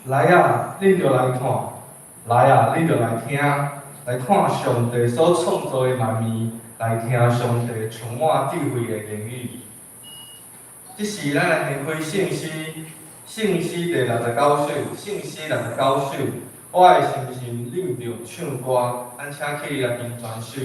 来啊，恁着来看；来啊，恁着来听，来看上帝所创造的万物，来听上帝充满智慧的言语。这是咱来献开圣诗，圣诗第69首，圣诗69首。我的心心领着唱歌，咱请起来吟全首。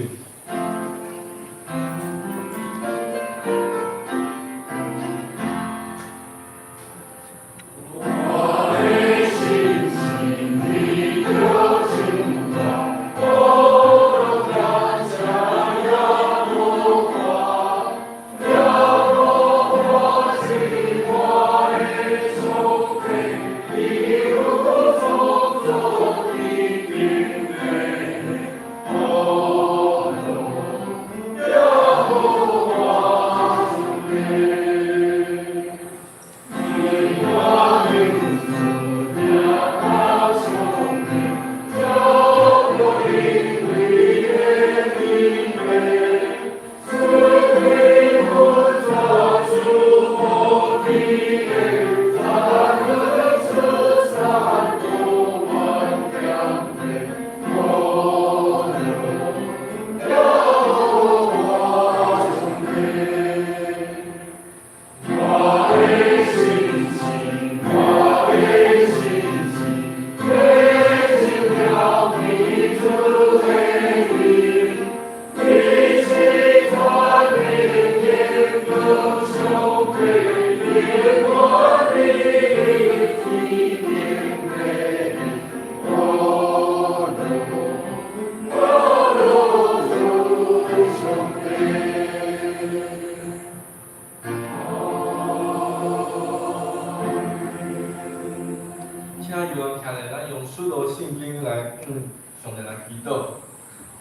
上帝来祈祷，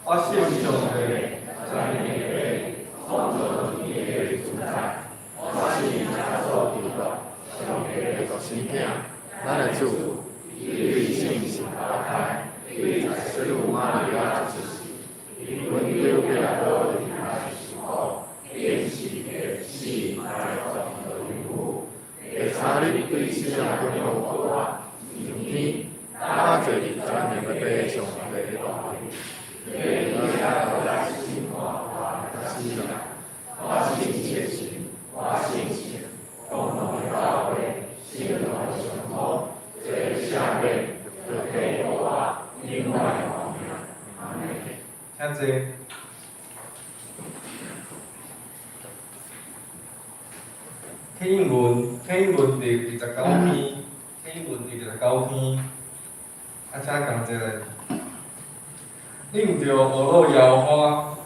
我信上帝，在你的创造你的主宰，我是家所知道，上帝的独生囝，咱的主，伊性情打开，伊在水有马利亚之时，伊温柔给来到离开时候，便是的是在造的缘故，会差你对世上的用我，明天。他这里咱们的悲伤的道理，也应该都在心话话的心上，我信切心，我信心，共同的教会，信任的生活，这下面就给我另外一方面，阿门。听这。启文第29篇，启文第19篇。啊，请讲一个，领着俄罗摇花，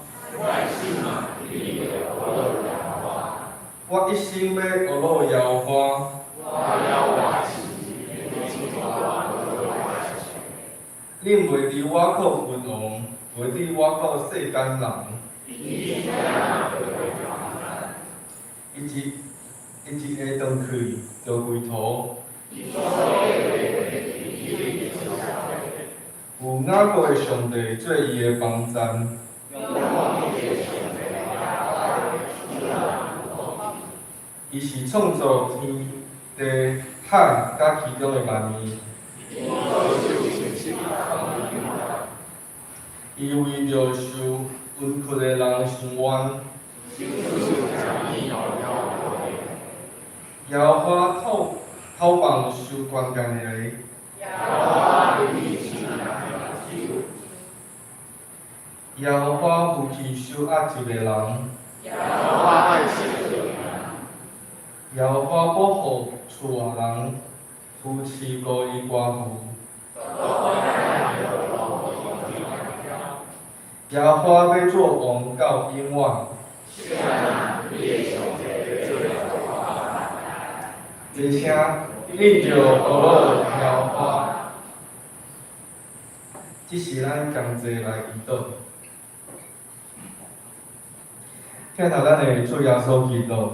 我一心要俄罗摇花，恁袂伫我靠君王，袂伫我靠世间人，一下转去就归途。有雅各的上帝做伊的帮站，伊是创造天地海甲其中的万物，伊为着受冤屈的人伸冤，摇花透放受关键的。摇花夫妻受压一个人，摇花保护厝外人，夫妻孤儿寡妇。摇花要做王到永远。一声领着俄罗摇花，这是咱同齐来祈祷。听头咱的主耶稣基督，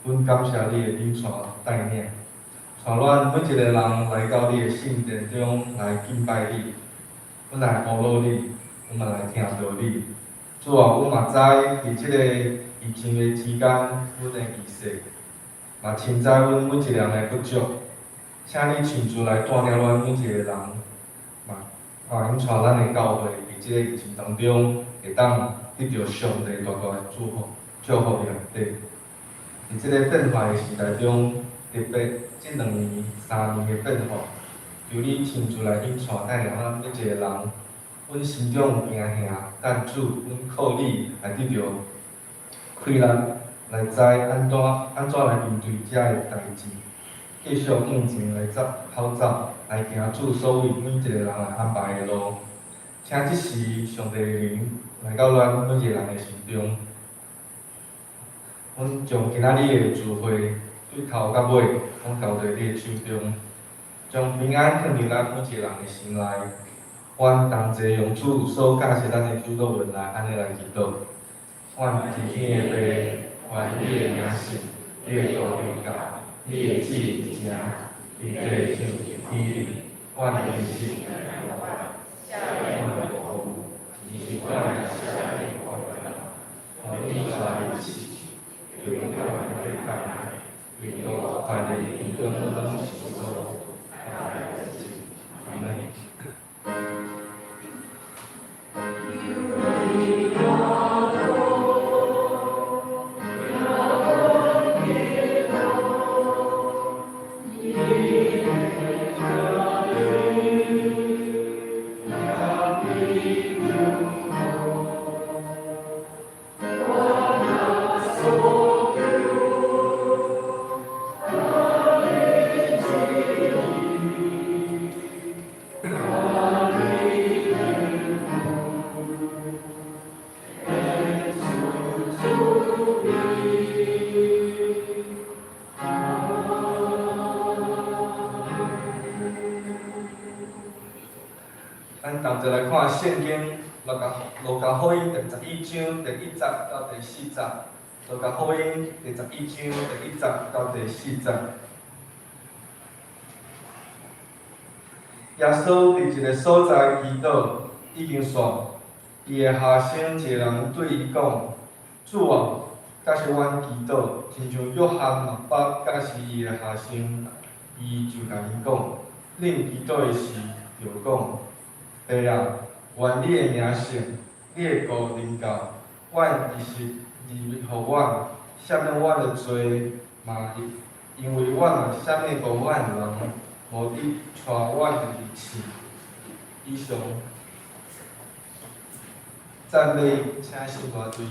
阮感谢你的领传带领，带阮每一个人来到你的圣殿中来敬拜你，阮来呼噜你，阮嘛来听到你。主啊，阮嘛知伫即个疫情的期间，阮的仪式，嘛深知阮每一个人的不足。请你亲自来带领咱每一个人嘛，因带咱的教会伫即个疫情当中，会当得到上帝大大的祝福的内底。伫即个变化的时代中，特别即2年、3年的变化，求你亲自来引带带领咱每一个人，阮心中有惊吓，但主，阮靠你来得到开力，来知安怎来面对遮个代志。继续向前来跑走，来行主所为每一个人来安排的路。请即时上帝的灵来到咱每一个人的心中。阮将今仔日的聚会对头到尾，拢交在你的手中，将平安放入咱每一个人的心内。阮同齐用主所教示咱的主导文来安尼来祈祷。阮伫天的父，愿你的名圣，你的道荣耀，你的旨意伫遮，伫地像伫天里。阮的日子，阮的服务，你是阮的下面我们，我你出来一起，有人我们会看来，有我快乐一个人行走，爱的自己，阿门。咱同齐来看圣经路加福音第11章第1节到第4节。路加福音第11章第1节到第4节。耶稣伫一个所在祈祷，已经煞，伊的下生一个人对伊讲：“主啊，假使阮祈祷，亲像约翰嘛巴假使伊的下生，伊就甲伊讲：恁祈祷的时，就讲。爸啊，愿你的名圣，你的国临到，阮日时互阮，赦免阮的罪嘛，因为阮也赦免过阮的人，无你带阮入去。以上赞美，请信大队。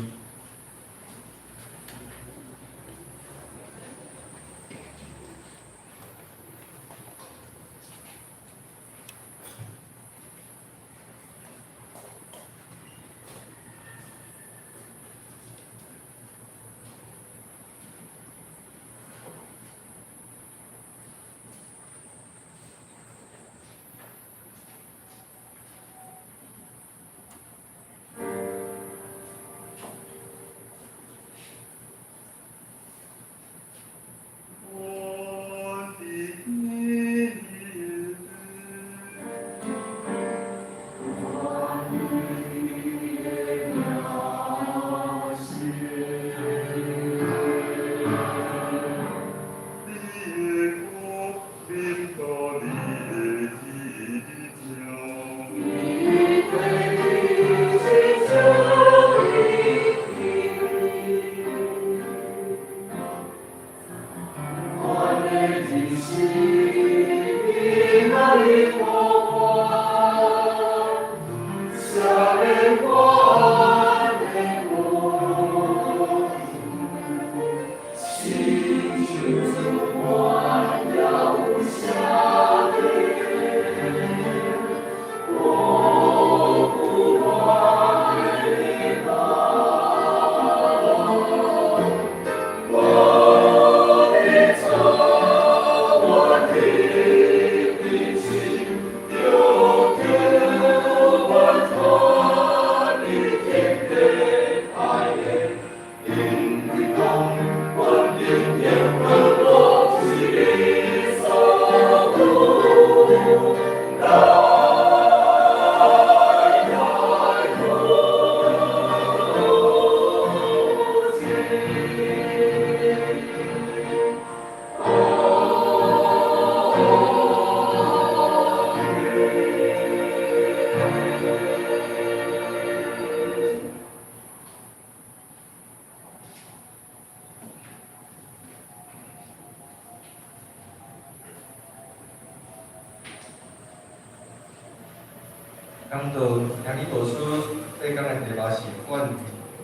讲到兄弟读书最讲的题目是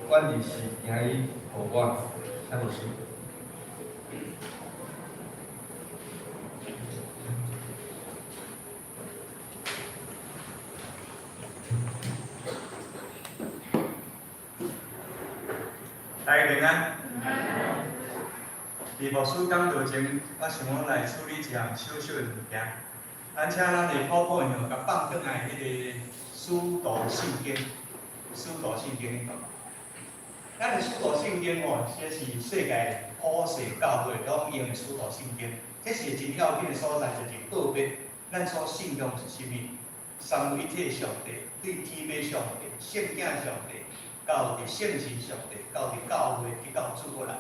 管理是兄弟互我，啥读书？大家平安。伫牧师讲道前，我想要来处理一项小小的物件。咱请咱的泡泡呢，甲放转来迄个使徒圣经，使徒圣经。咱的使徒圣经哦，这是世界普世教会拢用的使徒圣经。这是真要紧的所在，就是告别咱所信仰是啥物？三位一体上帝，对天父上帝、圣子上帝，到伫圣神上帝，到伫教会，直到主过来。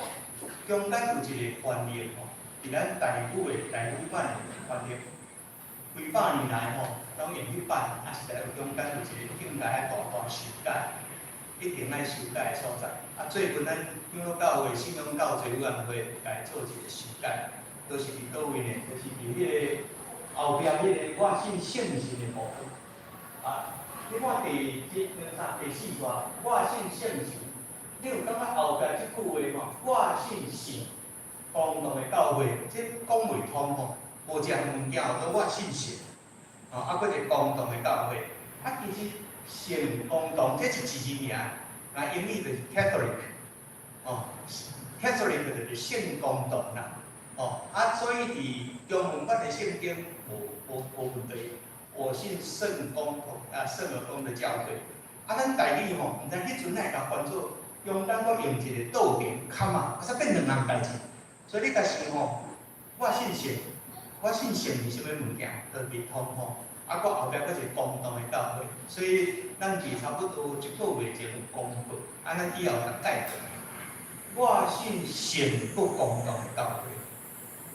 中间有一个翻译吼，伫咱台语版的翻译，几百年来吼，拢用迄版，啊是在中间有一个应该爱大修改，一定爱修改的所在。啊，最近咱长老教会信仰教会委员会来做一个修改，都是伫倒位呢？就是伫迄个后壁迄个我信圣神的部分。啊，你看第四段，我信圣神。你有感觉后壁即句话吼？我信神，共同的教会，这讲袂通吼。无正物件叫我信神，啊，搁一个共同的教会。啊，其实神共同这是一字名，啊，英语就是 Catholic， 哦 ，Catholic 就是圣共同啦，哦，啊，所以伫中文版的圣经无问题。我信圣公同啊，圣而公的教会。啊，咱台语吼，毋知迄阵来甲翻做。中间搁用一个倒名，卡嘛，啊，煞变两项代志。所以你甲想吼，我信神，我信神是啥物物件，都袂通吼。啊，搁后壁搁一个共同的教会，所以咱伫差不多一个月前有公布，啊，咱以后甲改过来。我信神不共同的教会，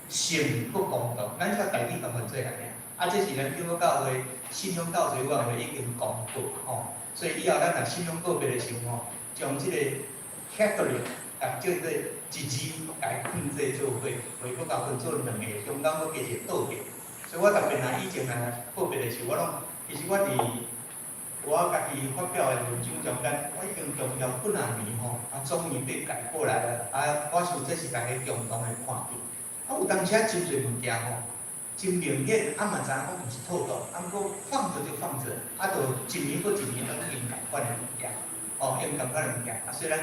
神不共同，咱煞台语共分做安尼。啊，这是咱长老教会信仰教会委员会已经公布吼，所以以后咱若信仰个别的时候吼。将即个 Catholic 啊叫做一字来控制做伙，袂搁甲分做两个，中间搁加一个倒点。所以我特别拿以前啊个别的时候，其实我家己发表的文章中间，我已经重要不两年吼，啊终于被改过来了。啊，我想这是大家共同的看法。啊，有当时啊真侪物件吼，真明显，啊嘛知影讲毋是套路，啊毋过放着就放着，啊就一年过一年，拢用共款的物件。哦，用共款的物件，啊，虽然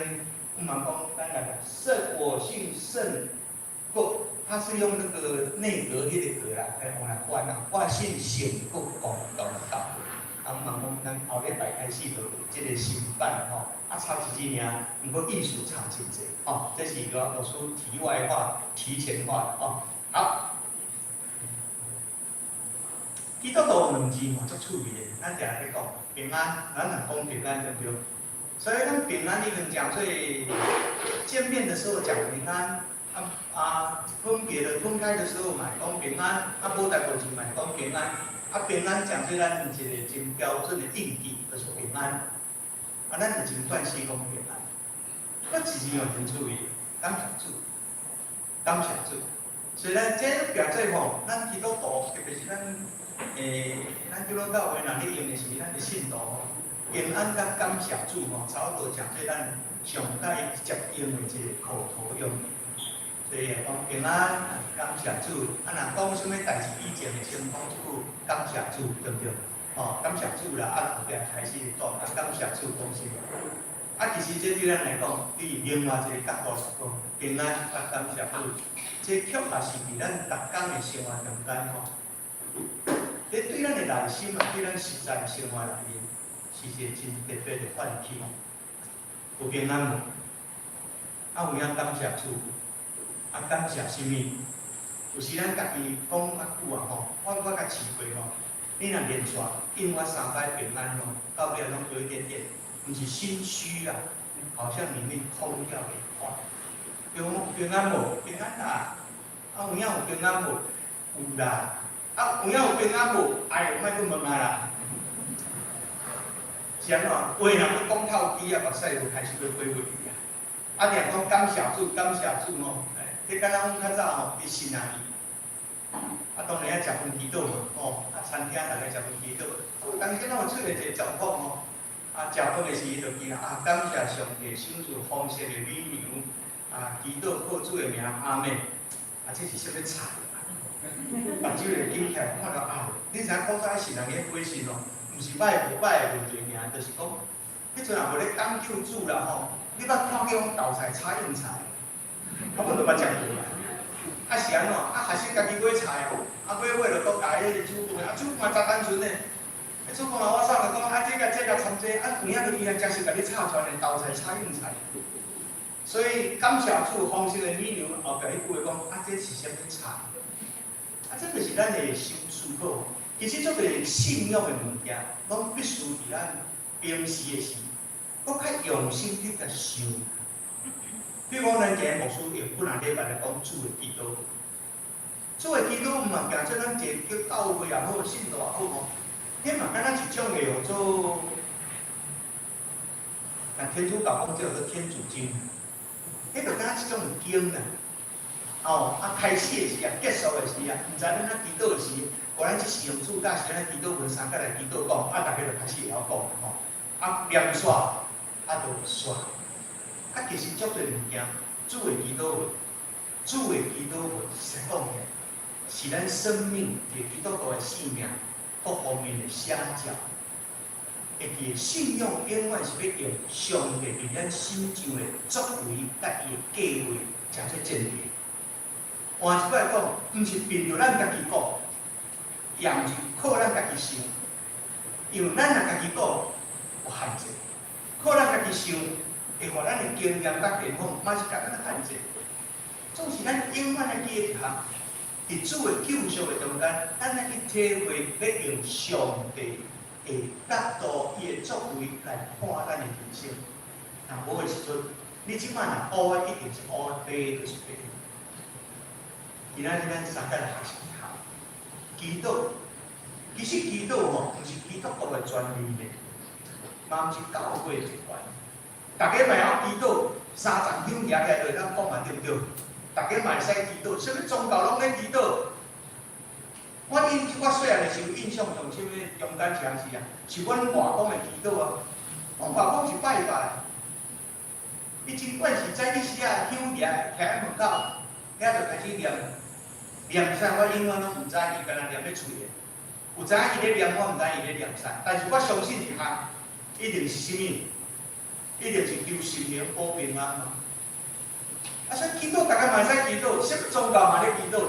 不忙讲，咱来讲圣，我信圣，不，他是用那个内阁迄个阁啦，来往来换啊，我信神不共同的教会，啊，忙讲咱后礼拜开始就即个新版吼，啊，差一字尔，毋过艺术差真济，哦，这是一个我说题外话、提前话哦，好。基督徒两字嘛，足趣味的，咱定咧讲平安，咱若讲平安对不对？所以，咱平安，你们讲最见面的时候讲平安，分开的时候买讲平安，无代无志买讲平安，平安讲最咱一个真标准的定义就是平安，咱就真断死讲平安。我自己有真注意，感谢主，感谢主。虽然这表做吼，咱基督徒，特别是咱基督教会人咧用的是咱的信徒吼。平安甲感谢主吼，差不多讲做咱上界接用的一个口头用语。所以讲平安，感谢主。若讲什么代志以前的先讲一句感谢主，对不对？哦，感谢主啦，后壁开始讲感谢主讲什么？其实这对咱来讲，对另外一个角度来讲，平安甲感谢主，这确实是伫咱逐工的生活中间吼，这对咱的内心啊，对咱实在生活内面。是一个真特别的唤起，有平安无？有影感谢主，感谢什么？有时咱家己讲较久啊吼，我较试过吼，你若连续应我3摆平安吼，到尾拢有一点点，毋是心虚啦，好像里面空掉了一块。有平安无？平安啦。有影有平安无？有啦。有影有平安无？哎，莫去问啊啦。是安怎？话若要讲透机啊，目屎就开始要飞回去啊！你若讲感谢主，感谢主吼，迄敢若阮较早吼，伫信啊伊，当然啊，食饭祈祷哦，餐厅大家食饭祈祷。当时咱有出现一个状况哦，食饭的时伊就记啦，感谢上帝赏赐丰盛的美牛，祈祷靠主的名，阿门。这是什么菜？目睭就紧起来，看到你知影古早是人咧过信哦，毋是歹无歹的问题尔，就是讲，迄阵也无咧讲究煮啦吼，你捌看过种豆菜、菜用菜，我都捌食过啦。是安怎？学生家己买菜哦，买就搁家迄个煮饭，煮饭真单纯呢。煮饭我送就讲，这个参这，有影去伊真是家己炒出来的豆菜、菜用菜。所以感谢主丰盛的美牛，后壁迄句讲，这是啥物菜？这就是咱的心思考。其实做个信仰的物件，拢必须伫咱平时的时，搁较用心去甲想。比如讲，咱今日牧师用本来礼拜来讲主的祈祷，主的祈祷毋嘛行做咱一个教会也好，信徒也好吼，迄嘛敢若一种的做，天主教讲叫做天主经，迄就敢若一种经啊。开始的时结束的时毋知咱祈祷的时，无咱即时用主教是咱祈祷文三角来祈祷讲，大家就开始会晓讲吼，念煞，就煞。其实足侪物件，主的祈祷文，主的祈祷文是讲的，是咱生命伫基督徒的性命各方面的写照。会记信仰永远是要用上帝伫咱心上的作为，甲伊的计划，才做前提。换一句来讲，毋是凭着咱家己讲，也毋是靠咱家己想，因为咱若家己讲有限制，靠咱家己想。会互咱的经验甲健康，嘛是甲咱限制。总是咱永远来记一项，伫主的救赎的中间，咱来去体会，要用上帝的角度、伊的作为来看咱的人生。无的时阵，你即摆若乌的一定是乌的，白的就是白的。今仔日咱三个来学习一项祈祷。其实祈祷吼，毋是基督徒的专利的，嘛毋是教会的一环。大家嘛晓祈祷，30香举起来就咱讲嘛对不对？大家嘛会使祈祷，什么宗教拢咧祈祷。我细汉的时候印象上，什么中间是安是啊？是阮外公的祈祷啊。阮外公是拜拜，伊真管是在你时啊，香举徛门口，遐就开始念啥我永远拢毋知，伊干那念咧嘴的。有知影伊咧念，我毋知伊咧念啥，但是我相信一项，一定是啥物？一定是求神明保平安嘛。所以祈祷大家嘛会使祈祷，什么宗教嘛咧祈祷。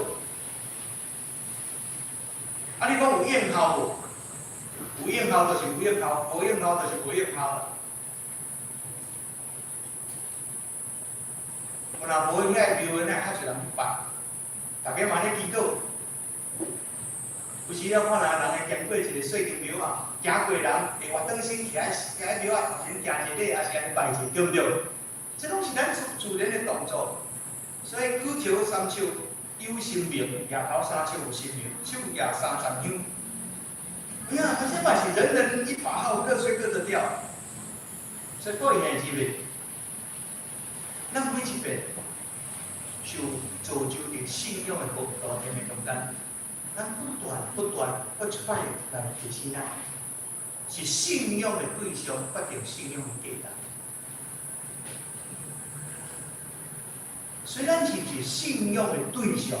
你讲有应效无？有应效就是有应效，无应效就是无应效啦。有若无应该庙的，较侪人去拜，大家嘛咧祈祷。有时了看人会经过一个细金庙啊，行过人会活转身起来，庙啊头前行一礼，也是安尼拜一，对不对？这拢是咱自然的动作。所以举桥三手有神明，夜头三手有神明，手举30香。哎呀，这嘛是人人一把号，各吹各的调。所以各位兄弟们，咱每一遍就造就着信仰的高天的中间。咱不断一摆来提醒咱，是信仰的对象决定信仰的价值。虽然是一个信仰的对象，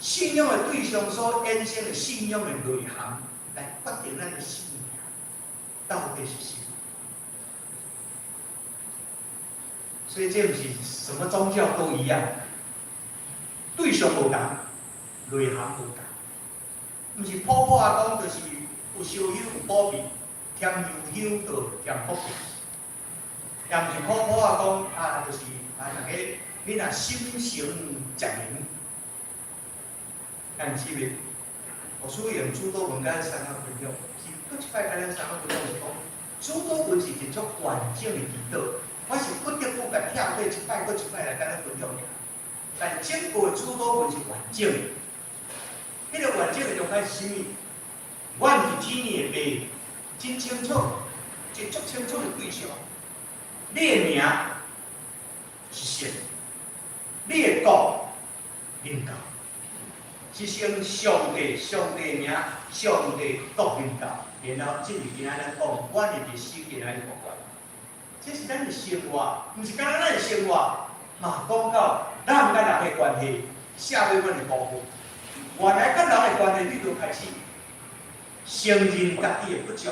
信仰的对象所衍生的信仰的内涵，来决定咱的信仰到底是什么。所以这不是什么宗教都一样，对象无同。内涵无同，毋是普普啊讲，就是有烧香有保庇，添油香就添福气，也毋是普普啊讲就是大家你若心诚则灵，但是咧，我所用诸多文甲三个朋友，是搁一摆甲咱三个朋友是讲，诸多文是一种完整的祈祷，我是不得不甲跳过一摆搁一摆来甲咱分享尔，但整个诸多文是完整的。迄个完整的中间是啥物？我是指你的白，真清楚，一足清楚的对象。你的名是神，你的国领导，一声上帝名，上帝国领导，然后进入今仔咱讲，阮的历史今仔日讲完，这是咱的生活，毋是干咱的生活，嘛讲到咱甲人的关系，社会阮的部分，原来甲人的关系，你就开始承认家己的不足，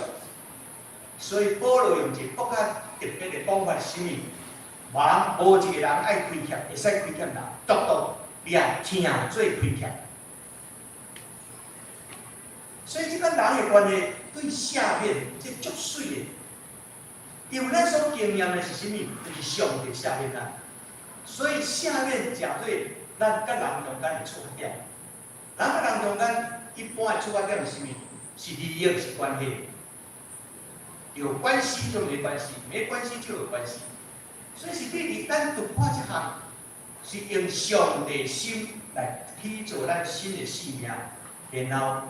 所以保罗用一个更加特别的讲法是啥物？无一个人爱亏欠，会使亏欠人，独独你也听做亏欠。所以，这个人的关系对下面这足水的，因为咱所经验的是啥物？就是上帝下面咱。所以下面讲对咱甲人中间的出发点，人甲人中间一般的出发点是啥物？是利益，是关系。有关系就没关系，没关系就有关系。所以是对咱突破这项，是用上帝心来去做咱新的信仰，然后。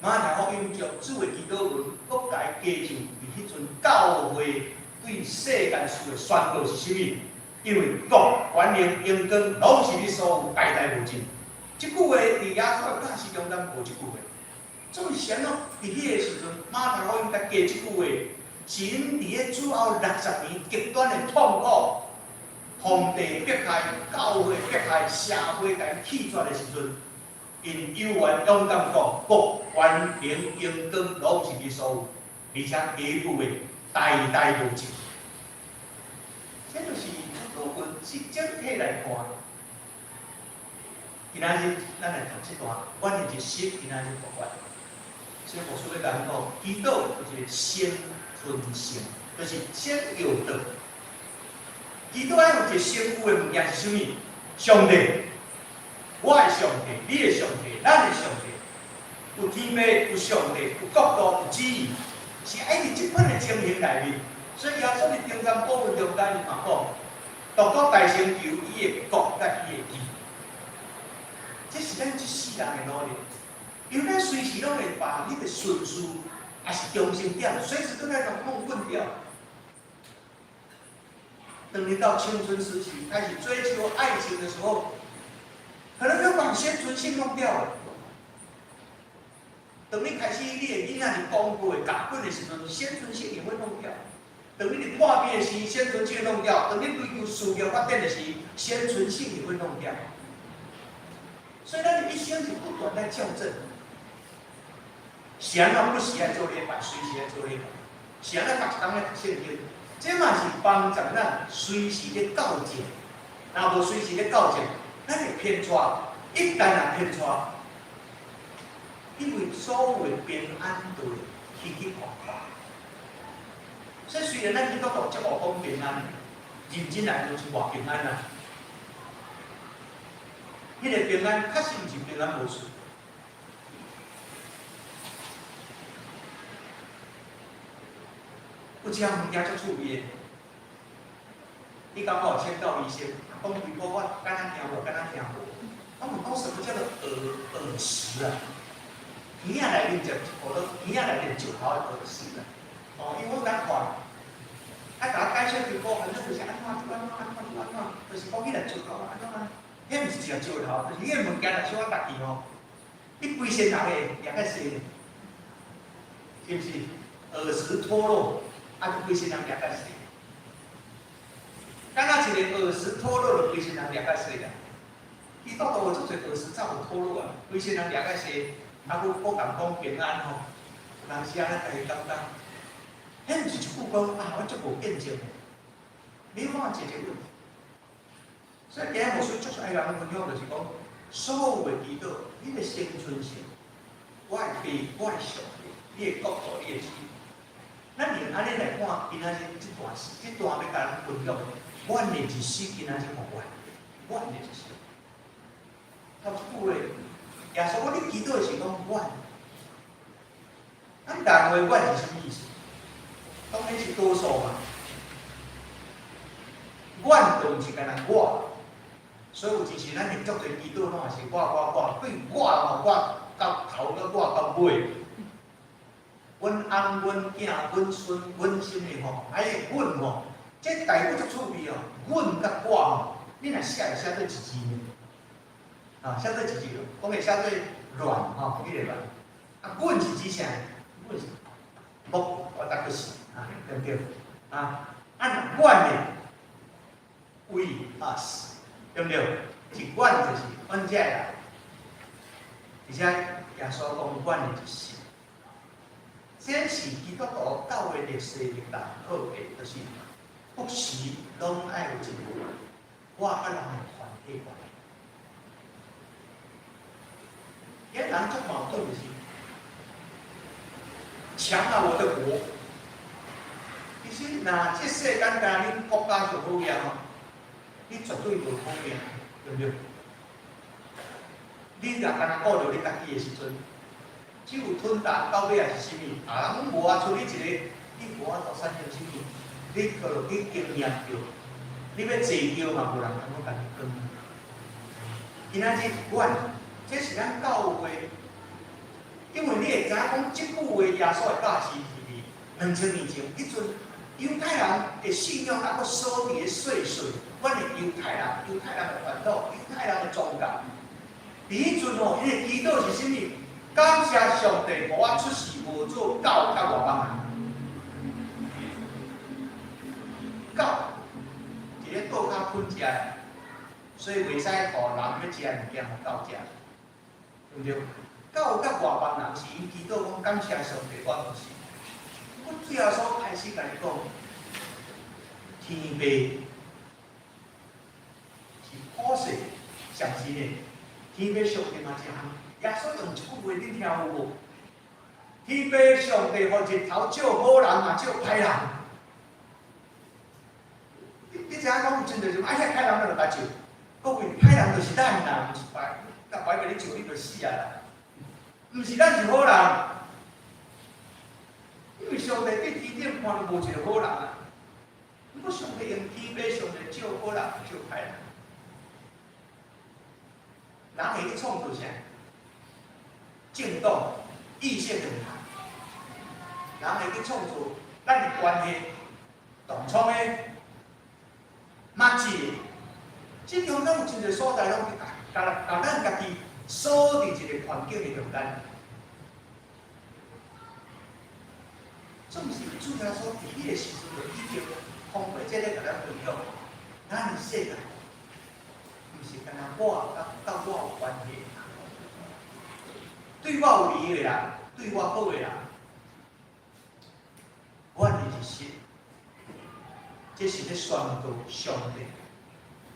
马太福音将主的基督文，国家加上伫迄阵教会对世间事的宣告是啥物？因为国、权力、荣光，拢是你所有，代代无尽。即句话伫耶稣的教示中，咱无即句话。所以神咯，伫迄个时阵，马太福音甲加即句话，是因伫个主后60年极端的痛苦、皇帝迫害、教会迫害、社会甲伊弃绝的时阵。因有缘勇敢讲，国权力荣光拢是你所有，而且下一句话代代无尽。这就是如果是整体来看，今仔日咱来读这段，阮的日式今仔日读完。所以我说要讲讲，基督就是先存性，就是先有德。基督爱有一个先有的物件是啥物？上帝。我的上帝，你的上帝，咱的上帝，有天命，有上帝，有国度，有旨意，是爱伫即款的情形内面。所以耶稣伫中间部分中间嘛讲，独独大成就伊的国甲伊的义。这是咱一世人的努力，因为咱随时拢会把你的顺序也是中心点，随时都在弄混掉。等你到青春时期开始追求爱情的时候。可能就把先存性弄掉了。等你开始你的囡仔是讲过的、教训的时阵，先存性也会弄掉。等你的破病的时，先存性弄掉；等你追求事业发展的时，先存性也会弄掉。所以咱的一生是不断在校正。谁人不喜爱做列板，谁喜爱做列板？谁人读一工来读圣经，这嘛是帮助咱随时咧校正。若无随时咧校正。咱会偏差，一旦人偏差，因为所有的平安都会起起伏伏。所以虽然咱基督徒这么讲平安，认真来就是偌平安啦。迄个平安确实毋是平安无事。有一项物件足趣味的，你感觉有签到医生？讲如果我敢若听无，敢若听无，我问讲什么叫做耳石啊？耳仔内面就我都耳仔内面就头的耳石啊。哦，因为我敢看，甲我解释就讲，反正就是安怎，就是讲迄个石头安怎啊？迄毋是只石头，就是迄个物件若小可家己吼，你规身人会掠较细，是毋是？耳石脱落，就规身人掠较细。敢若一个耳石脱落了，规身人掠较细啦。伊到有做侪耳石早有脱落啊，规身人掠较细，啊，佫共讲平安吼，有当时啊，家己感觉，迄毋是一句讲我足无见证，没有办法解决问题。所以今日无需足爱人分享，就是讲，所有的基督，你的生存性，我的父，我的上帝，你的国度，你的旨意。咱用安尼来看，今仔日这段事，这段要甲人分享。阮的日子今仔日互阮的日子。头一句话，耶稣讲你祈祷的是讲阮。咱人话阮是啥物意思？当然是多数嘛。阮就毋是干那我，所以有时咱连足侪祈祷拢也是我，对我吼，我到头到我到尾。阮翁、阮囝、阮孙、阮什么吼，还有阮吼。这代表足趣味哦，阮甲我吼，你若写会写做一字呢？啊，相对几句，讲的相对软哈，迄个软。啊，滚是指啥？滚是木，我答个是啊，对不对？啊，按阮呢，we us， 对不对？是阮就是阮遮啦，而且耶稣讲阮的就是这是基督徒教会历史历代好的，就是不时拢爱有一个我甲人的团体关系。人足矛盾的是，强了我的国。其实，那这世间甲恁国家上好命哦，你绝对无好命，对不对？你若干顾着你家己的时阵，只有吞啖到尾也是啥物？人无啊，像你一个，你无法度产生啥物？你靠去经验着，你要坐轿嘛，无人通我家己讲。今仔日阮，这是咱教会，因为你会知影讲，即句话耶稣的教示是2000年前，迄阵犹太人的信仰还佫锁伫咧岁岁，阮的犹太人的传统，犹太人的宗教。伫迄阵吼，因为祈祷是啥物？感谢上帝，互我出世无做狗甲外邦人。狗，一个倒脚喷食的，所以袂使互人要食物件互狗食，对不对？狗甲外邦人是因祈祷讲感谢上帝，我就是。我最后所开始甲你讲，天父是普世上神的。天父上帝嘛是行，耶稣用一句话恁听有无？天父上帝互日头照好人嘛照歹人。你知影讲真就是爱遐歹人就甲照，各位歹人就是咱啦，毋是白，甲白甲你照你就死啊啦。毋是咱是好人，因为上帝对天顶看无一个好人啊。不过上帝用天父上帝照好人照歹人。人会去创造啥？正当、异性的人会去创造咱的关系、同窗的、默契的，即中咱有真侪所在拢是甲咱家己锁伫一个环境的中间。总是主要说伫迄个时阵就已经通过这个甲咱分享，咱的世界。毋是干那我甲我有关系，对我有利的人，对我好的人，阮的日实，这是咧宣告上帝，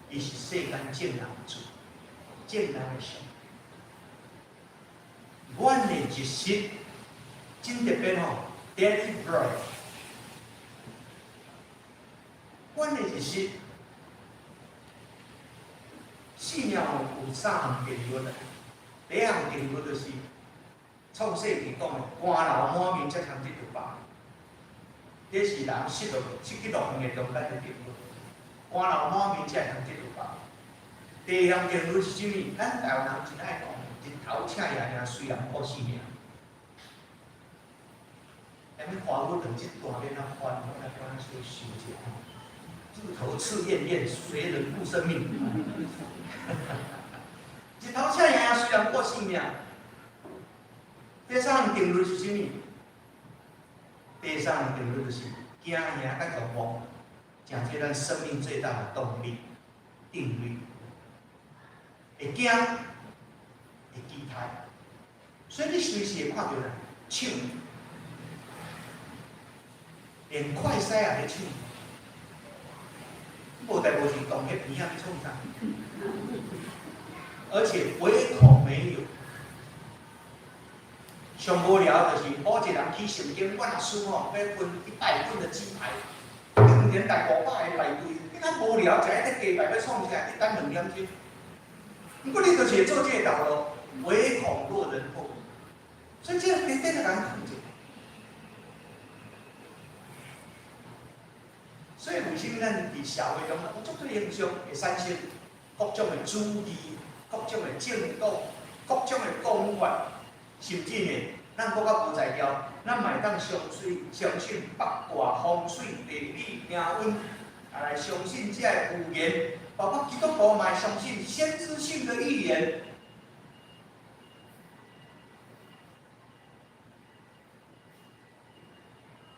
伊是世间正人主，正人的上帝。阮的日实真特别吼 ，daily bread， 阮的日实。信仰有三项定律的，第一项定律就是创世记讲的“官老满面才通得到饱”，这是人失去六项的中间的定律。官老满面才通得到饱。第二项定律是啥物？咱台湾人真爱讲，日头请爷娘，虽然过死命。咱们华语等这大面啊，翻我来帮咱做修解。日头赤焰焰，谁人顾生命？日头请爷虽然过性命，第三项定律是啥物？第三项定律就是惊爷甲强暴，正是咱生命最大的动力定律。会惊，会期待，所以你随时会看到人唱，连快驶也咧唱。无代无志动迄边仔去创啥，而且唯恐没有。上无聊就是某一个人去圣经，我若输吼，要分100份的鸡排，一年带500个排队，你看无聊，食迄个鸡排要创啥？你等2点钟。不过你就是会做这个道路，唯恐落人后，所以这个别变得难控制。所以为什么咱伫社会中有足多形象会产生各种的主义、各种的政党、各种的讲法，甚至呢，咱搁较无才调，咱嘛会当相信八卦、风水、地理、命运，来相信这个预言，包括基督徒嘛会相信先知性的预言，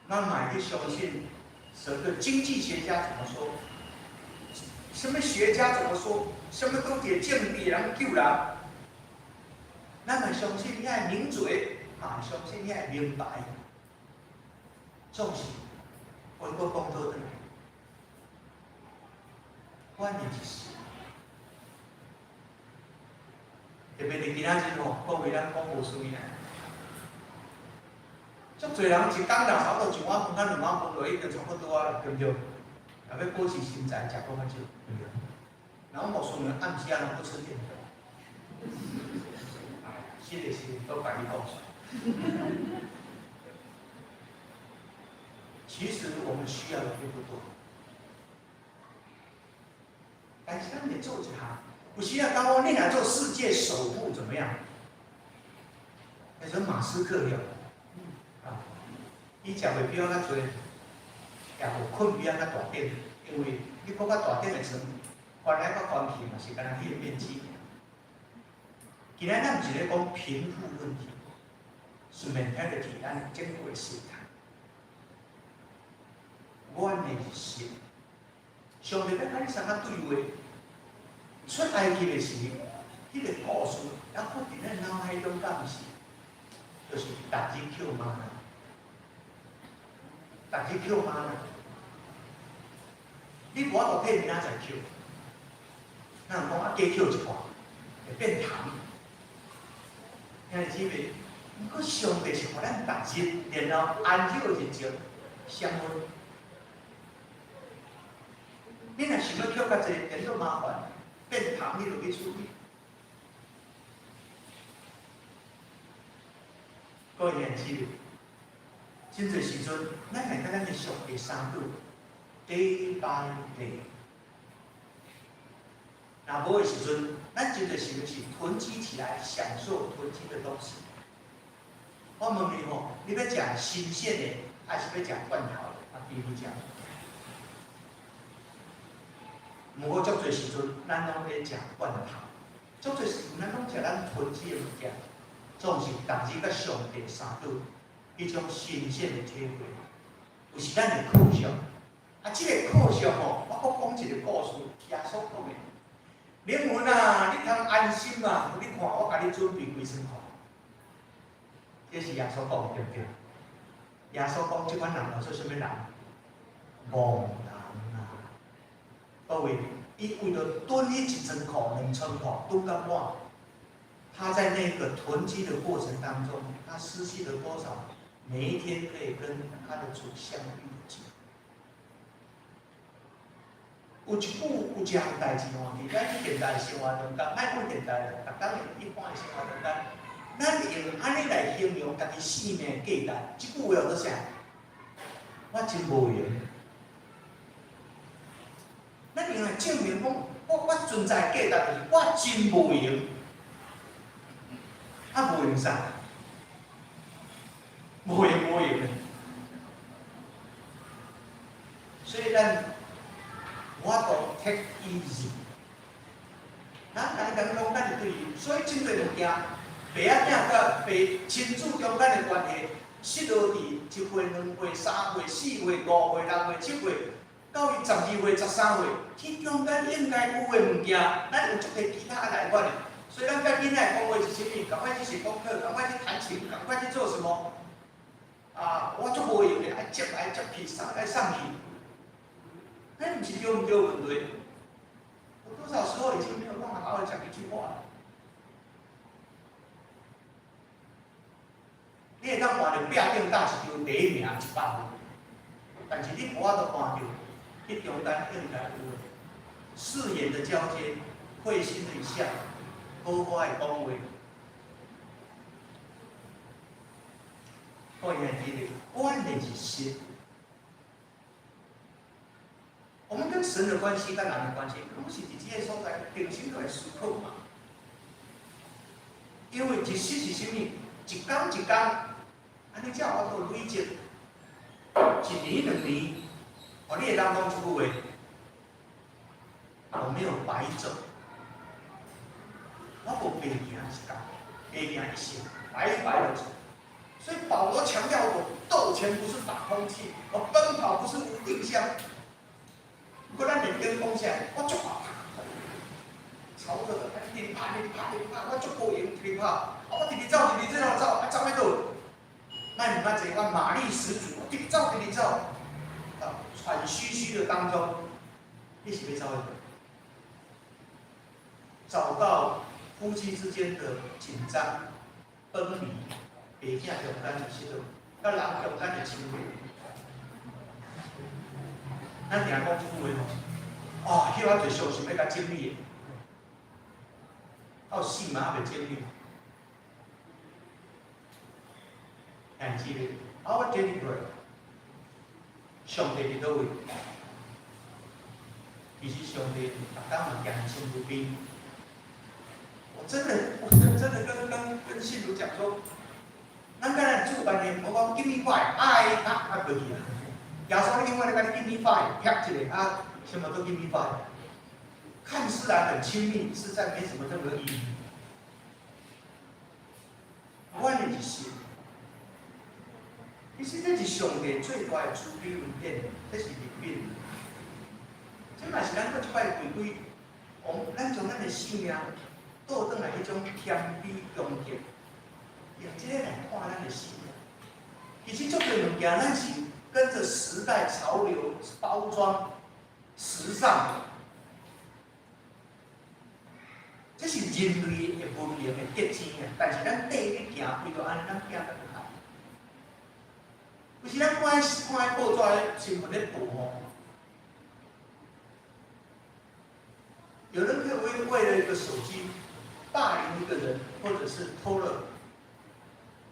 咱买去相信什么经济学家怎么说，什么学家怎么说，什么都解政治人救人，咱咪相信你爱抿嘴，啊，相信你爱明白，总是回过讲倒转来，关键就是。特别是今仔日吼，各位咱讲无输赢。足侪人一工人差不多一碗饭，咱2碗饭落，已经差不多啊，对不对？也要保持身材，食够较少，对不对？然后无输赢，暗时啊，拢不吃淀粉。是的是，都甲你讲出来。其实我们需要的并不多，但是咱得做一下。有时啊，讲我你来做世界首富怎么样？那是马斯克了，啊，伊食袂比我较多，也无困比我较大点，因为你搁较大点的床，翻来搁翻去嘛，是干那迄个面积。今仔咱毋是咧讲贫富问题，是 mentality， 咱整个心态。我呢是，上帝要甲你三个对话。出埃及的时，迄个故事，咱放伫咱脑海中敢是，就是逐日捡妈啦，逐日捡妈啦。你无法度骗明仔载捡，咱讲啊加捡一寡，会变糖。兄弟姊妹，不过上帝是互咱逐日，然后安息日前相分。你若想要捡较济，变做麻烦。变糖，你就去处理。各位兄姊妹，真侪时阵，咱来甲咱的上帝相处 ，day by day。若无的时阵，咱真侪时阵是囤积起来，享受囤积的东西。我问你吼，你要食新鲜的，还是要食罐头的？啊，比如讲。毋过足侪时阵，咱拢咧食罐头；足侪时阵，咱拢食咱囤积的物件，总是逐日甲上帝相处，迄种新鲜的体会，有时咱会可惜。啊，即个可惜吼，我搁讲一个故事，耶稣讲的。灵魂啊，你通安心啊！你看，我甲你准备几身裤，这是耶稣讲对不对？耶稣讲，即款人叫做什么人？茫然啊！各位，伊为了囤迄一层裤、2层裤，囤到满，他在那个囤积的过程当中，他失去了多少每一天可以跟他的主相遇的机会？有一句有一项代志吼，伫咱现代生活中间，莫讲现代啦，逐工一般的生活中间，咱用安尼来形容家己生命的价值，即句话叫做啥？我真无用。咱用来证明讲，我存在的价值就是我真无用，啊无用啥？无用。所以咱我都 take easy。咱讲咱就对伊，所以真侪物件，爸仔囝甲爸亲子中间的关系，失落伫1岁、2岁、3岁、4岁、5岁、6岁、7岁。到伊12岁、13岁，迄中间应该有的物件，咱有足个其他来源的。所以咱甲囡仔讲话是啥物？赶快去写功课，赶快去弹琴，赶快去做什么？啊，我足无用的，爱接来接去，上来上去。那毋是对毋对问题？我多少时候已经没有办法好好讲一句话了。你会当换着壁顶搭一张第1名100分，但是你无法度换着。迄中间应该有的视野的交接，会心的笑，好话的讲话。各位兄弟，关键是心。我们跟神的关系，跟人的关系，拢是伫这个所在平心来思考嘛。因为日时是啥物？一天一天，安尼才有法度累积1年2年。你会当讲一句话，我没有白走，我无白行一天，白行一生，白白的走。所以保罗强调过，斗拳不是打空气，奔跑不是无定向。不过咱练跟讲起来，我足好，朝着你拍，我足过瘾，你拍，我直直走，走喺度，卖唔卖这我马力十足，直直走，喘吁吁的当中，你是要走的？找到夫妻之间的紧张、分离，别件重担的时候，甲人重担的亲密。咱听讲这句话哦，迄我最伤心要甲经历的，到死嘛还袂经历。但是我经历过，上帝伫倒位？其实上帝逐天嘛行身不边。我真的跟信徒讲说，咱刚才主办的，我讲 give me five， 爱不去啊。耶稣另外那个 give me five， 拍一个啊，什么都 give me five， 看似很亲密，实在没什么任何意义。我的是信，其实这是上帝最大的慈悲恩典，这是怜悯。这嘛是咱搁一摆回归，咱从咱的信仰。倒转来迄种谦卑恭敬，用这个来看咱的信仰。其实足多物件，咱是跟着时代潮流包装时尚，这是人类的文明的结晶啊。但是咱缀咧行，为着安尼，咱行得不好。有时咱看报纸新闻咧报吼，有人可以为了一个手机。霸凌一个人，或者是偷了，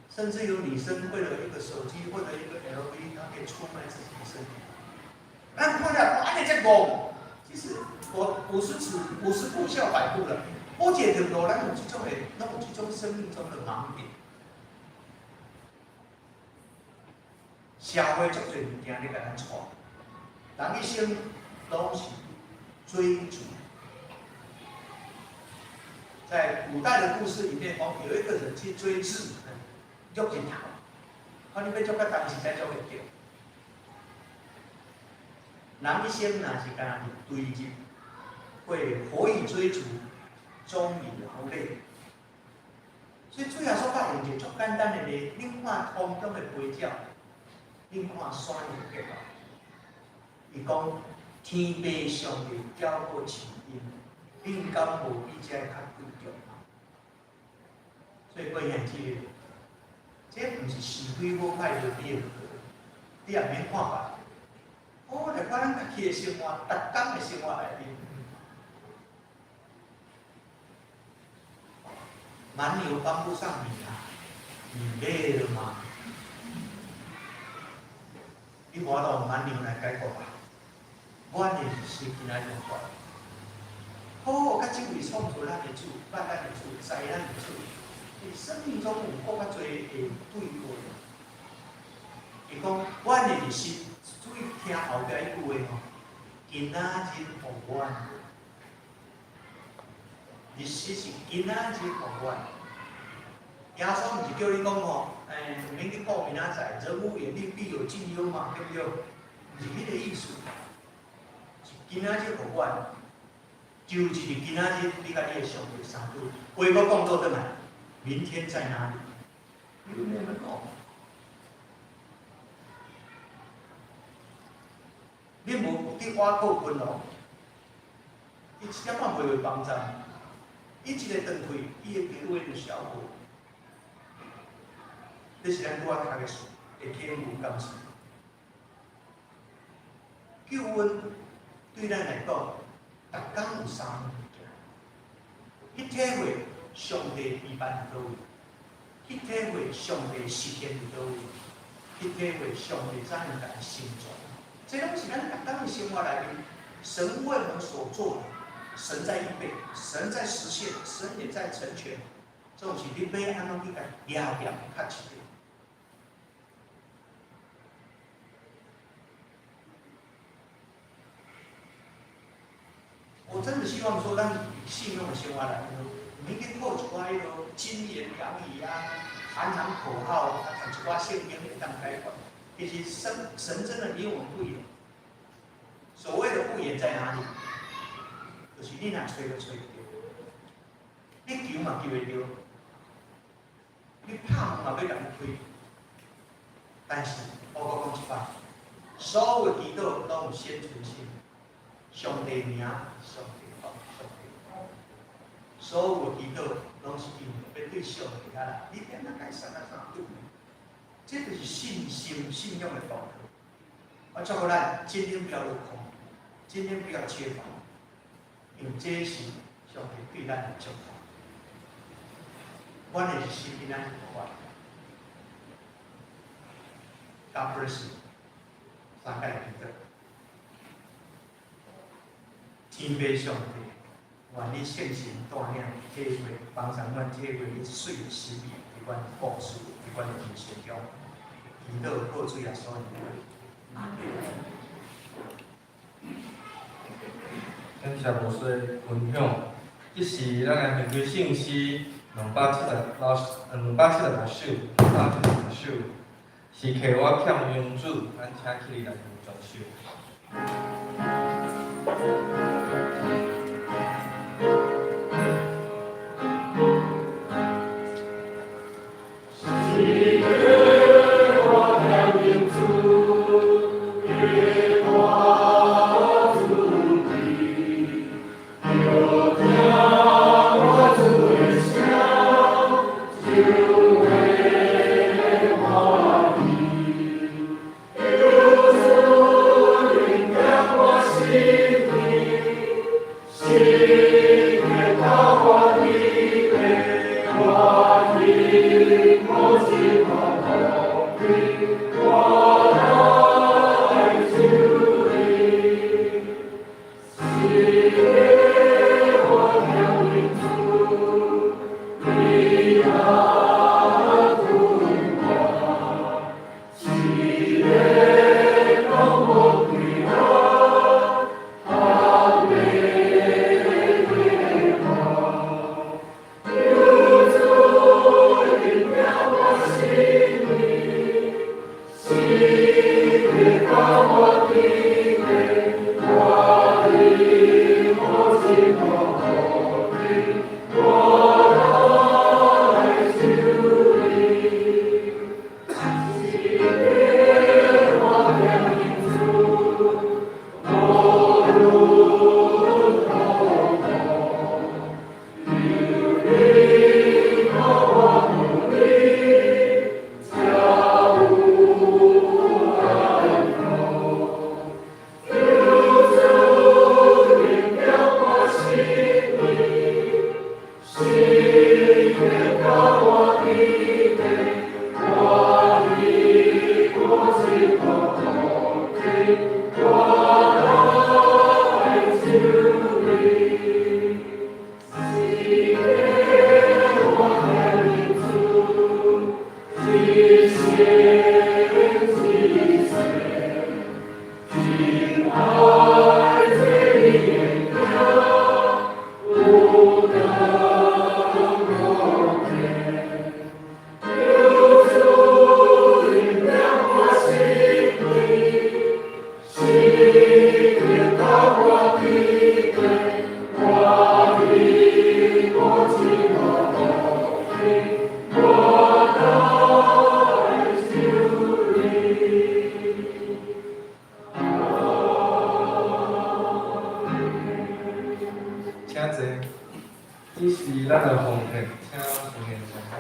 甚至有女生为了一个手机或者一个 LV， 她可以出卖自己的身体。那看了，安尼才讲，其实我50步笑100步了。我觉得有咱有这种生命中的盲点。社会足多物件咧甲咱错，人一生拢是追逐。在古代的故事里面，有一个人去追字，玉人头，看你要捉到当时才捉会到。人一生若是干是追逐，会火以追逐，终以劳累。所以主要说法用一个足简单的例，恁看空中的飞鸟，恁看山的结构。伊讲天地上帝交过起因，恁敢无比这较贵重？所以关键这不是是非我歹就变好，你也免看法。我来看咱家己的生活，逐天的生活内面，蛮牛帮不上你啊，你累了吗？你无到蛮牛来解决吧。我的是今仔日讲，好，甲这位创造咱的主，捌咱的主，知咱的主。生命中有更较多的对过，伊讲，阮的日子，注意听后壁一句话吼，今仔日互阮，日子是今仔日互阮。耶稣毋是叫你讲吼，免去顾明仔载，人无远虑，必有近忧嘛，对不对？毋是迄个意思，是今仔日互阮，就一日今仔日，你甲你的上帝相对，话搁讲倒转来。明天在哪里？你有没有讲？你无伫挖沟困咯？伊一点仔袂会帮助，伊一个转退，伊会给为的效果。这是咱拄仔读的书的天无感情。救恩对咱来讲，逐天有3样物件，去体会。上帝一般伫倒位，去体会上帝实现伫倒位，去体会上帝怎样甲咱成全。这拢是咱逐天的生活内面，神为我们所做的，神在预备，神在实现，神也在成全。这种是你要安怎去甲压掉较一点。我真的希望说，咱信用的生活内面。你去靠一寡迄落金言良语啊，喊喊口号啊，读一寡圣经会当解决。其实神真的离我们不远。所谓的不远在哪里？就是你若吹就吹得到，你求嘛求会到，你拍嘛要甲你开。但是我搁讲一摆，所有的祈祷拢有先存性，上帝名，上帝法，上帝法。所有的祈祷拢是因为要对上帝来，你点哪该啥对？这就是信心、信仰的道路。我祝福咱今天不要落空，今天不要缺乏，因为这是上帝对咱的祝福。我的是心里咱有法。God bless you， 三界祈祷，天父上帝，愿你圣神带领体会，帮助阮体会你水的心意，伫阮故事，伫阮人生中，祈祷靠主耶稣的名。感谢牧师的分享，这是咱的面对信息270首，是客我欠用主，咱请起来来转首。这是咱的奉献，请奉献上方。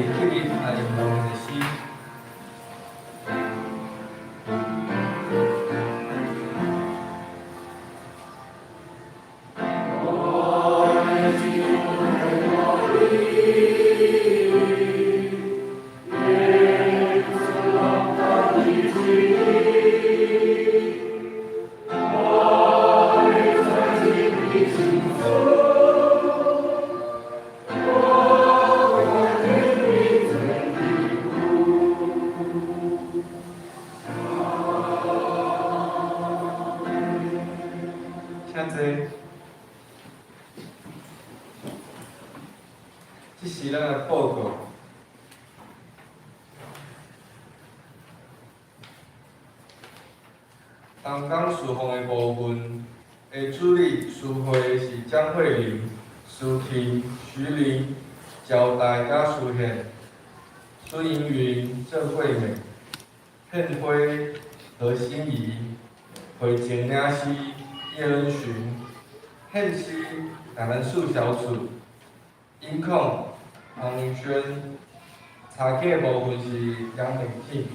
吸引引导的心。这是咱的报告。东港书房的部分的主理书会是张慧玲、苏婷、徐玲、交代甲苏宪、孙莹云、郑惠美、片辉、何心怡、会前领师叶恩群、宪师台南数小组、音控黄明轩，查经的部分是杨美婷。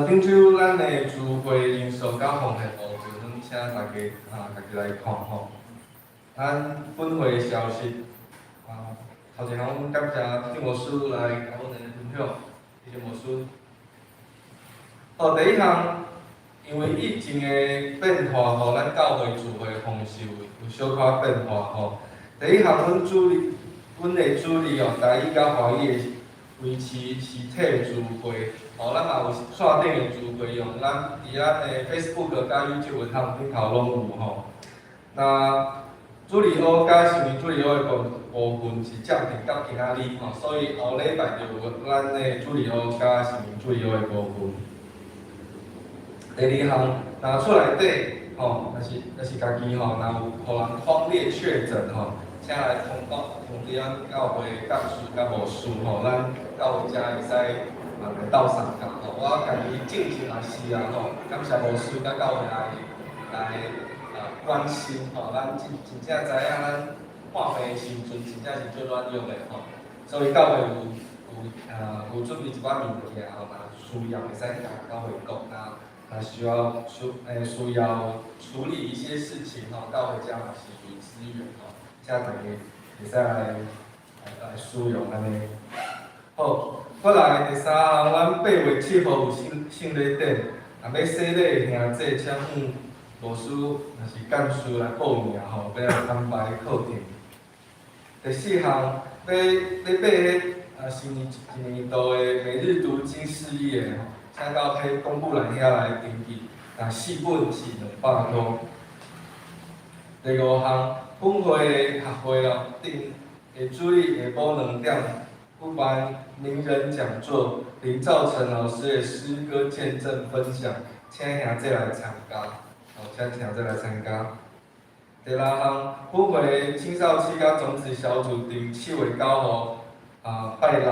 顶周咱的聚会因素甲奉献部分，请大家来看吼。咱本会消息头一项，阮感谢张牧师来甲阮的分享，谢谢牧师。第一项，因为疫情的变化吼，咱教会聚会方式有小可变化吼。第一项，阮的主理台语甲华语的维持实体聚会。咱嘛有线顶的聚会用，咱伫咱的 Facebook 甲 YouTube 顶头拢有吼。那主理学甲新闻主理学的部分是暂停到今仔日吼，所以后礼拜就有咱的主理学甲新闻主理学的部分。第二项，若厝内底吼，若是家己吼，若有互人匡列确诊吼，请来通知咱教会干事甲牧师吼，咱教会遮会使。来斗相共吼，我家己正经也是啊吼，感谢牧师甲教会来关心吼，咱真正知影咱看病的时阵真正是最软弱的吼，所以教会有准备一寡物件吼，若需要会使甲教会讲，若需要处理一些事情吼，教会遮嘛是有资源吼，请大家会使来使用安尼。好。过来第三项，咱8月7号有圣礼典，若要洗礼的兄弟，请牧师若是干事来报名吼，要来安排课程。第四项，要买新一年度的每日读经事业吼，请到迄公布栏遐来登记，4本是200块。第五项，本会学会了定会主理下晡2点。举办名人讲座，林兆成老师的诗歌见证分享，请兄弟来参加，请兄弟来参加。第六项，本会青少期甲种子小组伫7月9号拜六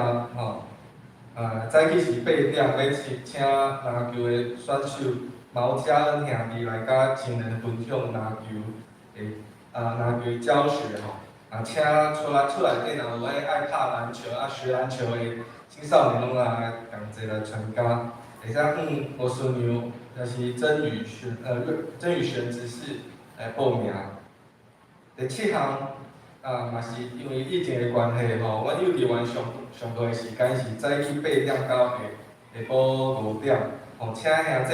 早起是8点，要请篮球的选手毛家恩兄弟来甲青年分享篮球教学吼。请厝内底若有爱拍篮球学篮球的青少年拢来同齐来参加，会使牧师娘，就是曾宇璇执事来报名。第7项嘛是因为疫情的关系吼，阮幼稚园上课的时间是早起8点到下晡5点，请兄弟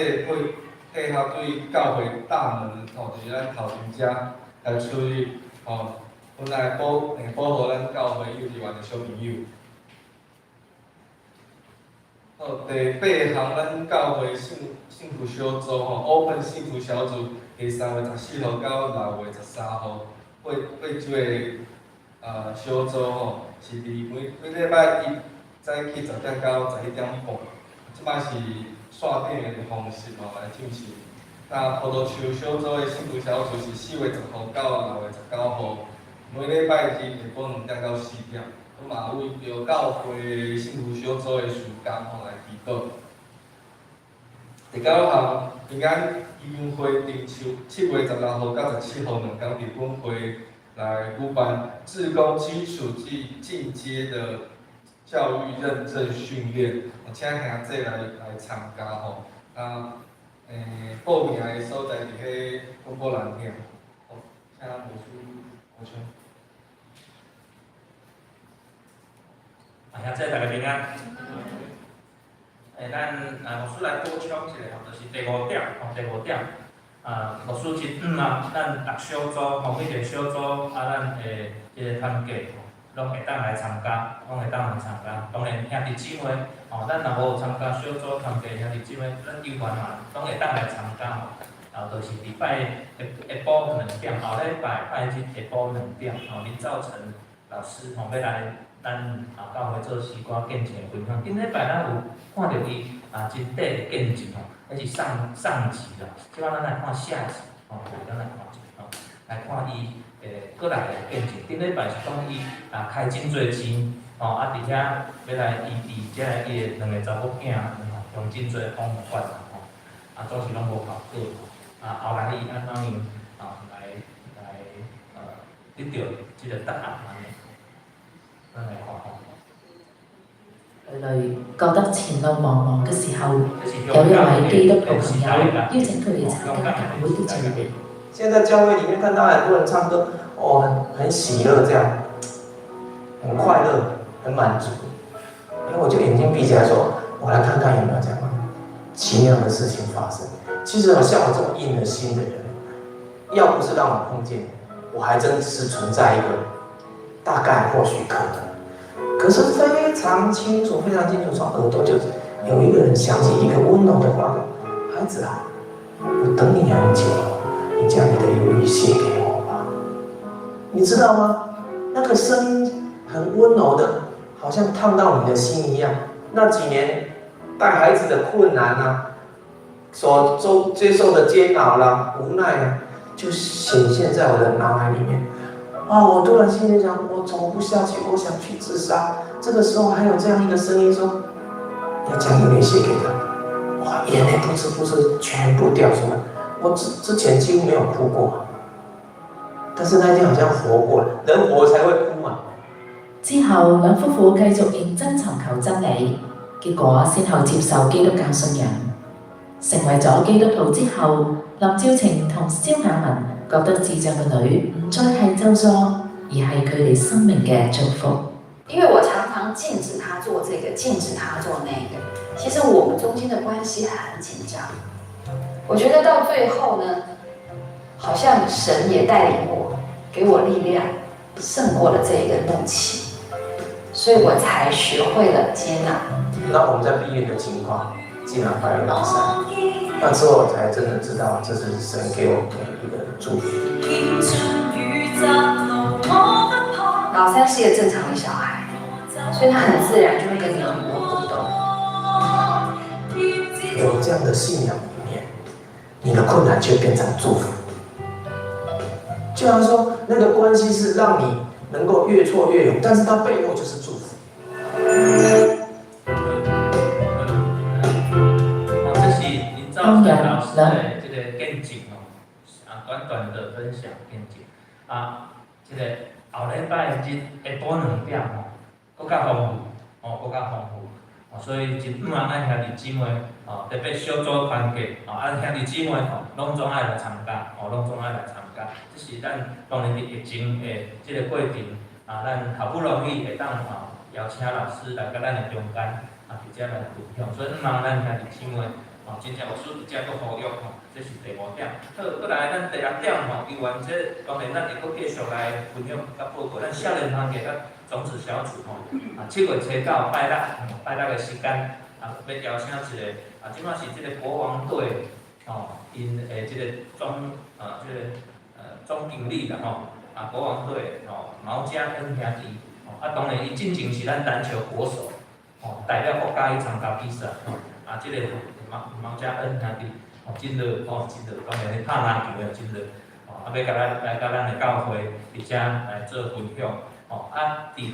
配合对教会大门就是咱头前遮来处理阮来保护咱教会幼稚园的小朋友。第8项，咱教会幸福小组Open 幸福小组，下3月14号到6月13号，八周的小组是伫每礼拜一早起10点到11点半，即摆是线顶的方式来进行。葡萄树小组的幸福小组是4月10号到6月19号。每礼拜日下晡2点到4点，我嘛为着教会幸福小组的事工来祈祷。第9项，平安基金会定收7月16号到17号2天伫本会来举办志工基础及进阶的教育认证训练，请兄弟来参加吼。报名的所在伫迄公布栏顶，请魔术国权。兄弟大家平安。咱牧师来补充一下，就是第5点，第5点。牧师咱各小组，每个小组咱个团结，拢会当来参加，当然兄弟姊妹，咱若无参加小组团结兄弟姊妹，咱有缘嘛，拢会当来参加。就是礼拜下晡2点，后礼拜拜日下晡2点，林兆成老师要来咱教会做诗歌见证分享。顶礼拜咱有看到伊真短的见证迄是上集啦，即摆咱来看下集，咱来看来看伊过来的见证。顶礼拜是讲伊开真侪钱，而且要来医治遮伊的2个查某囝，用真侪方法总是拢无效果。后来伊安怎样来得到即个答案安尼？咱来看看。類覺得前路茫茫嘅時候，有一位基督徒朋友邀請佢哋參加教會嘅聚會。現在教會裡面看到很多人唱歌，很喜樂，這樣，很快樂，很滿足。然後我就眼睛閉起來說，我來看看有沒有這樣奇妙的事情發生。其實像我這麼硬的心的人，要不是讓我碰見，我還真是存在一個大概或許可能。可是非常清楚，從耳朵就有一個人想起一個溫柔的話：孩子啊，我等你很久了，你將你的憂鬱卸給我吧。你知道嗎？那個聲音很溫柔的，好像燙到你的心一樣。那幾年帶孩子的困難啊，所接受的煎熬啦、無奈啊，就顯現在我的腦海裡面。我突然心裡想，我走不下去，我想去自殺。這個時候還有這樣一個聲音說：要將眼淚寫給他。眼淚不知不覺全部掉出來。我之前幾乎沒有哭過，但是那天好像活過了，人活才會哭嘛。之後兩夫婦繼續認真尋求真理，結果先後接受基督教信仰。成為咗基督徒之後，林兆晴同蕭雅文覺得智障嘅女唔再係咒詛，而係佢哋生命嘅祝福。因為我常常禁止他做這個，禁止他做那個，其實我們中間的關係很緊張。我覺得到最後呢，好像神也帶領我，給我力量，勝過了這個怒氣，所以我才學會了接納。那我們在畢業的情況，竟然發現老三，那之後我才真的知道，這是神給我的一個祝福。老三是一個正常的小孩，所以他很自然就會跟你有很多互動。有這樣的信仰裡面，你的困難就變成祝福。就像說，那個關係是讓你能夠越挫越勇，但是它背後就是祝福。這是林兆成老師的這個見證短短的分享見證這個後禮拜日下晡2點更加豐富，更加豐富，所以真愛兄弟姊妹特別小組團結兄弟姊妹攏總愛來參加，攏總愛來參加。這是咱當然疫情的這個過程咱好不容易會當邀請老師來到咱的中間直接來分享，所以咱兄弟姊妹真正有師直接佫呼籲這是第5點。好，過來咱第6點有完這當然咱會佫繼續來分享甲報告。咱少年團結甲種子小組7月初9拜六的時間要邀請一個即擺是這個國王隊因這個總經理啦國王隊毛家恩兄弟當然伊進前是咱籃球國手代表國家去參加比賽這個毛家恩兄弟真熱當然拍籃球的真熱要來到咱的教會佇遮來做分享佇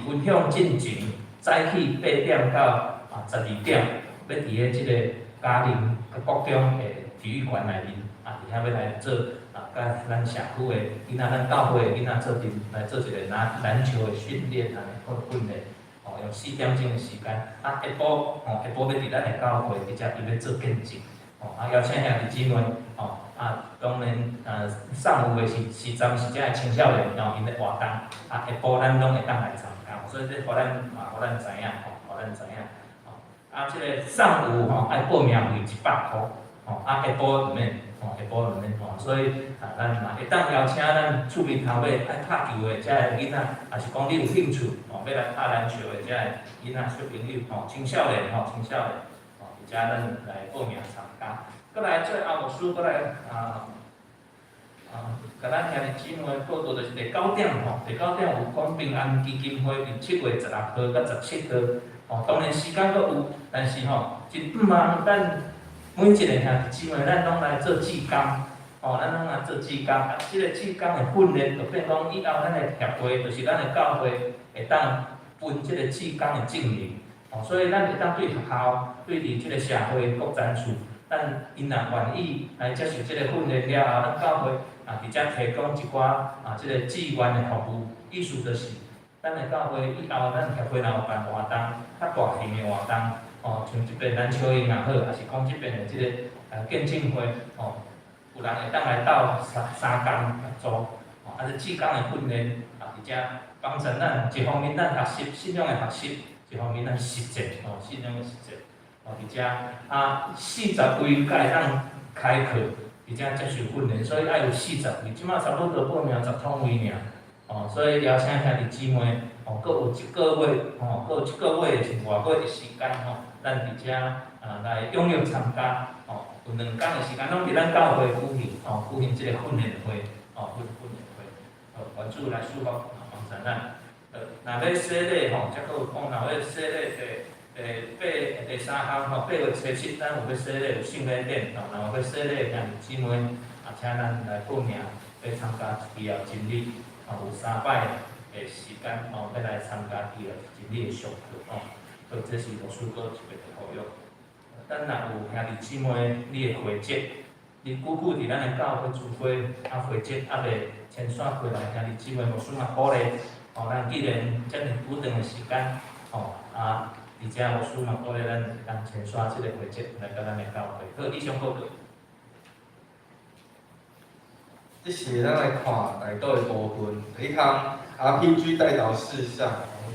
分享進前早起8點到12點要佇個這個嘉陵國中的體育館內面佇遐要來做甲咱社区的囡仔、咱教会的囡仔做阵来做一个篮球的训练啊，训练。用4点钟的时间，下晡下晡要伫咱的教会，直接伊要做见证，邀请兄弟姊妹，当然上午的时阵是遮个青少年，因咧活动，下晡咱拢会当来参加，所以这互咱知影，互咱知影，即个上午爱报名费100块，下晡免，所以咱嘛会当邀请咱厝边头尾爱拍球的遮个囡仔，也是讲你有兴趣，要来打篮球的遮个囡仔小朋友，青少年，伫遮咱来报名参加。过来最后牧师过来甲咱兄弟姊妹报道就是第9点第9点有讲平安基金会伫7月16号到17号，当然时间阁有，但是真毋忙，咱每一个兄弟姊妹咱拢来做志工，咱拢来做志工，即个志工的训练就变讲以后咱的协会，就是咱的教会会当分即个志工的证明，所以咱会当对学校、对伫即个社会各展示。咱因若愿意来接受即个训练了后，咱教会直接提供一寡即个志愿的服务，意思就是，咱的教会以后，咱协会若有办活动，较大型的活动，像即边篮球营也好，还是讲即边的即个见证会，有人会当来斗3工来做，是志工的训练，伫遮帮助咱一方面咱学习信仰的学习，一方面咱实践，信仰的实践。伫遮40位才会当开课，伫遮接受训练，所以爱有40位，即马差不多报名10通位尔，所以邀请兄弟姊妹，阁有1个月，阁有1个月是外月的时间，咱伫遮来踊跃参加，有2天的时间拢伫咱教会举行即个训练会，训练会，愿主来祝福帮助咱。若要洗礼则阁有讲，若要洗礼第3项8月初7，咱有要洗礼有圣礼典，若有要洗礼的兄弟姊妹，请咱来报名，要参加祈祷真理，有3摆的时间，要来参加祈祷真理的上课，所以这是牧师阁特别的呼吁。咱若有兄弟姊妹，你的会籍，你久久伫咱的教会聚会，会籍未签线过来，兄弟姊妹，牧师嘛鼓励，咱既然遮尔久长的时间，伫遮牧师嘛鼓励咱当签刷即个会籍来到咱的教会。好，以上报告。这是咱来看带导的部分。第一项 RPG 带导事项，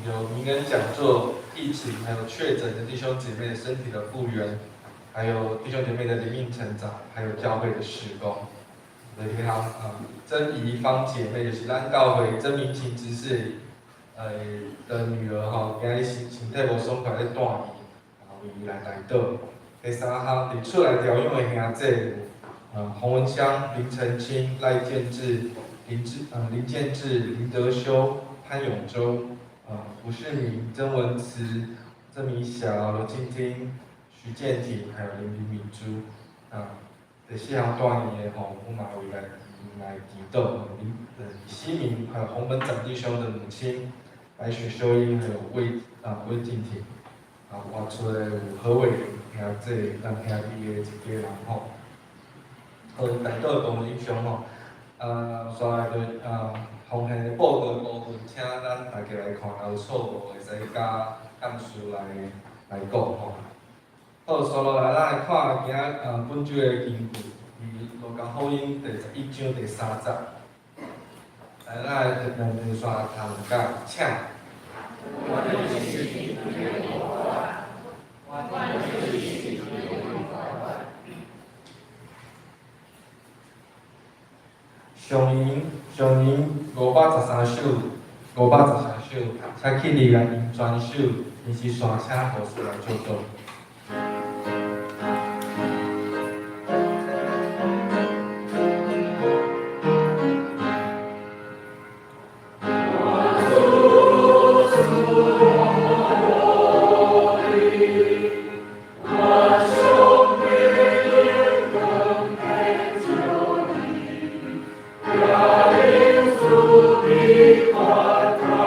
有名人讲座、疫情，还有确诊的弟兄姐妹的身体的复原，还有弟兄姐妹的灵命成长，还有教会的事工。第二项珍怡芳姐妹就是咱教会真明情执事的女儿今日身体无爽快咧带伊，为伊来带导。第3项伫出来调用的兄弟。洪文香、林澄清、赖建志、林建志、林德修、潘永洲、胡世明、曾文慈、曾明晓、罗晶晶、徐建廷，还有林敏珠。第4项带领的我嘛会来祈祷，李希明还有洪本长弟兄的母亲白雪秀英，还有魏静婷，我出的有何伟玲，还有咱兄弟的一家人带导同英雄刷来奉献的报告部分，请咱大家来看，有错误会使加暗示来讲好，刷落来咱来看今仔本周的经句，路加福音第11章第3节。来，咱来刷头甲请。上年513首，才去立来因专首，因是山请护士来做到。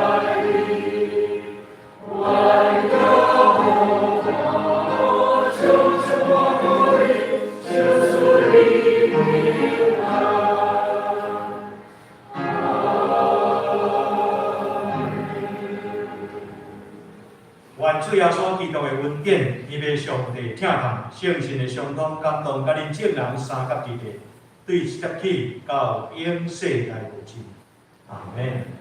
万有愿主耶稣基督的恩典，伊要上帝疼痛、圣神的相通感动，甲恁众人三甲地地，对接起到永世来无尽。阿门。